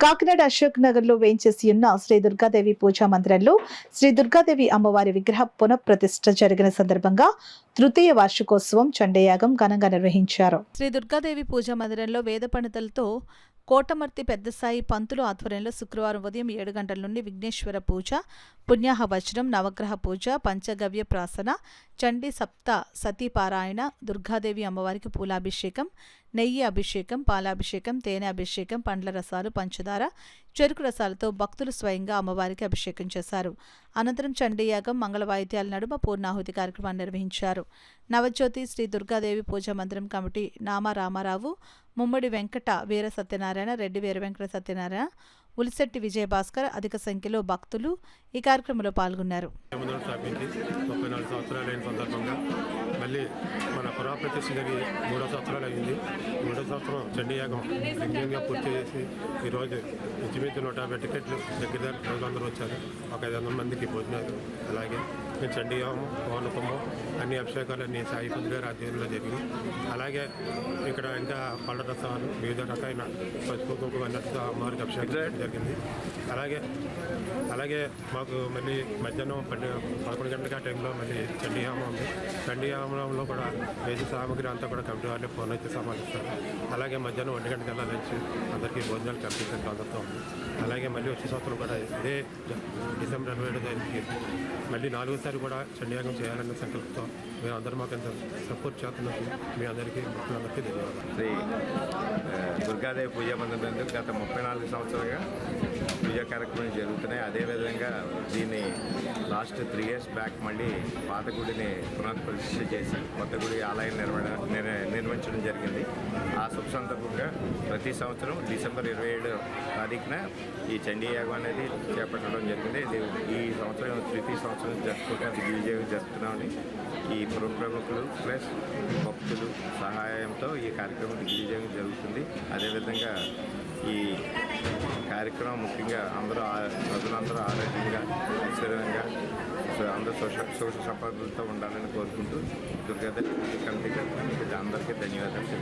కాకినాడ అశోక్ నగర్ లో వేంచేసి ఉన్న శ్రీ దుర్గాదేవి పూజా మందిరంలో శ్రీ దుర్గాదేవి అమ్మవారి విగ్రహ పునఃప్రతిష్ఠ జరిగిన సందర్భంగా తృతీయ వార్షికోత్సవం చండయాగం ఘనంగా నిర్వహించారు. శ్రీ దుర్గాదేవి పూజా మందిరంలో వేద పండితులతో కోటమర్తి పెద్దసాయి పంతులు ఆధ్వర్యంలో శుక్రవారం ఉదయం 7 గంటల నుండి విఘ్నేశ్వర పూజ, పుణ్యాహ వచనం, నవగ్రహ పూజ, పంచగవ్య ప్రాసన, చండీ సప్త సతీపారాయణ, దుర్గాదేవి అమ్మవారికి పూలాభిషేకం, నెయ్యి అభిషేకం, పాలాభిషేకం, తేనె అభిషేకం, పండ్ల రసాలు, పంచదార, చెరుకు రసాలతో భక్తులు స్వయంగా అమ్మవారికి అభిషేకం చేశారు. అనంతరం చండీయాగం, మంగళ వాయిద్యాల నడుమ పూర్ణాహుతి కార్యక్రమాన్ని నిర్వహించారు. నవజ్యోతి శ్రీ దుర్గాదేవి పూజా మందిరం కమిటీ నామా రామారావు, ముమ్మడి వెంకట వీర సత్యనారాయణ, రెడ్డి వీర వెంకట సత్యనారాయణ, ఉలిశెట్టి విజయభాస్కర్ అధిక సంఖ్యలో భక్తులు ఈ కార్యక్రమంలో పాల్గొన్నారు. మళ్ళీ మన పురాప్రతిష్ఠ జరిగి 3వ సంవత్సరాలు అయింది. 3వ సంవత్సరం చండీయాగం దివ్యంగా పూర్తి చేసి ఈరోజు ఇంచుమించు 150 టికెట్లు దగ్గర ప్రజలందరూ వచ్చారు. ఒక 500 మందికి భోజనాలు, అలాగే చండీయాగం, పౌర్ణకము, అన్ని అభిషేకాలన్నీ సాయి పంత్ గారి ఆధ్వర్యంలో జరిగి, అలాగే ఇక్కడ ఇంకా పళ్ళ రసాలు, వివిధ రకాల పసుపు కుంకుమ అన్నట్టుగా అమ్మవారికి అభిషేకం జరిగింది. అలాగే మాకు మళ్ళీ మధ్యాహ్నం 11 గంటల టైంలో మళ్ళీ చండీయాగం ఉంది. చండీయాగంలో కూడా వేద సామగ్రి అంతా కూడా కమిటీ వాళ్ళే ఫోన్ అయితే సమాలిస్తారు. అలాగే మధ్యాహ్నం 1 గంటకల్లా లంచ్ అందరికీ భోజనాలు కల్పించడం అందరితో ఉంది. అలాగే మళ్ళీ వచ్చే సంవత్సరం కూడా ఇదే డిసెంబర్ 27వ తారీఖుకి మళ్ళీ 4వసారి కూడా చండీయాగం చేయాలన్న సంకల్పంతో మేము అందరూ మాకు ఎంత సపోర్ట్ చేస్తున్నట్టు మీ అందరికీ భక్తులందరికీ ధన్యవాదాలు. శ్రీ దుర్గాదేవి పూజా మందిరం గత 34 సంవత్సరాలుగా పూజా కార్యక్రమాలు జరుగుతున్నాయి. అదేవిధంగా దీన్ని లాస్ట్ 3 years బ్యాక్ మళ్ళీ పాత గుడిని పునఃప్రతిష్ఠ చేసి కొత్త గుడి ఆలయం నిర్మించడం జరిగింది. ఆ శుభ సందర్భంగా ప్రతి సంవత్సరం డిసెంబర్ 27వ తారీఖున ఈ చండీయాగం అనేది చేపట్టడం జరిగింది. ఈ సంవత్సరం ప్రతి సంవత్సరం జరుపుకుంటే విజయం జరుపుతున్నామని ఈ ప్రముఖులు ప్లస్ భక్తులు సహాయంతో ఈ కార్యక్రమం విజయం జరుగుతుంది. అదేవిధంగా ఈ కార్యక్రమం ముఖ్యంగా ప్రజలందరూ ఆరోగ్యంగా, ఐశ్వర్యంగా, అందరూ సుఖ సంపదలతో ఉండాలని కోరుకుంటూ దుర్గాదేవి కమిటీ అందరికీ ధన్యవాదాలు.